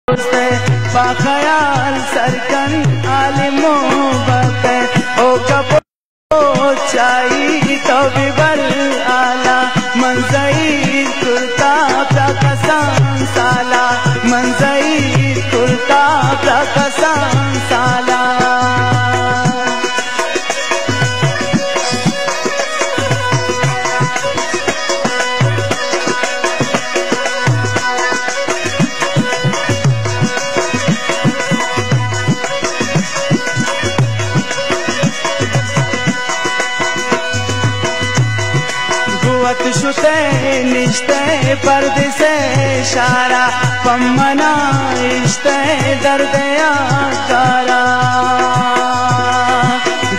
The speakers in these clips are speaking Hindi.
बाखयाल सरकन आलिमो बके ओ कपो चाई तो बिबर आला मंजई कुर्ता प्रकसन साला मंजई कुर्ता प्रकसन साला शुते निश्ते पर्दे से शारा पम्मना इश्ते दर्द आकारा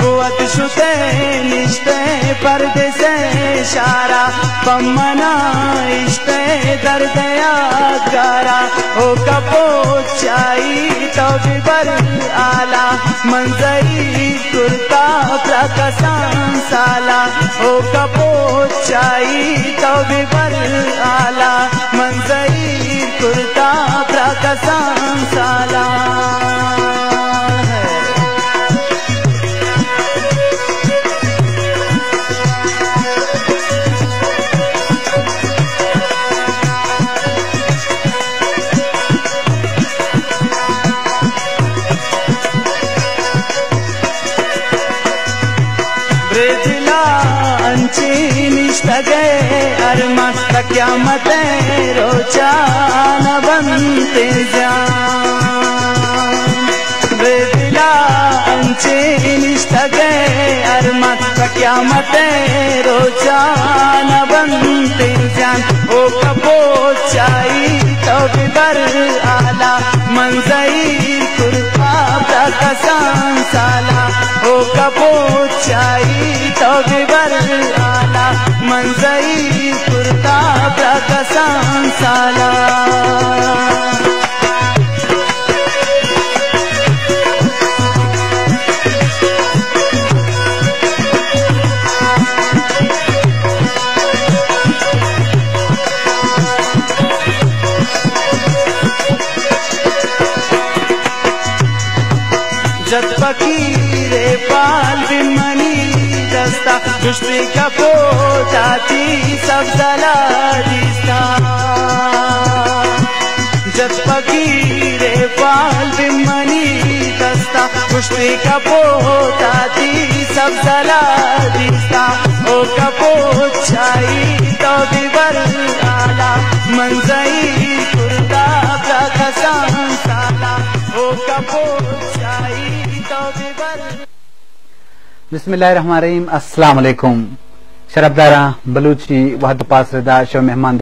गुवत शुते निश्ते पर्दे से शारा पम्मना इश्ते दर्द आकारा ओ कपो चाई तो बिबर आला मंजरी कुर्ता प्रकसन साला ओ कपो चाई तो बिबर आला मंजरी कुर्ता प्रकसन साला निष्ठगे अरमा क्या मत रोचा न बनते बेदिला अंचे निष्ठगे अरमा क्या मत रोचा न बनते जान ओ कपो चाई तो बिबर आला मंजई कुर्ता प्रकसन साला ओ कपो चाई तो बिबर आला मंजई कुर्ता प्रकसन साला जत फकीरे पाल बिमनी दस्ता दुश्मनी का पोताती सब जला दिस्ता जत फकीरे पाल बिमनी दस्ता दुश्मनी का पोताती सब जला दिस्ता ओ कपो चाई तो बिबर आला मंजई कुर्ता प्रकसन साला ओ कपो चाई तो बिबर। बिस्मिल्लाहिर्रहमानिर्रहीम। अस्सलाम वालेकुम। शरफदारा बलूची वहद पास रदा शो मेहमान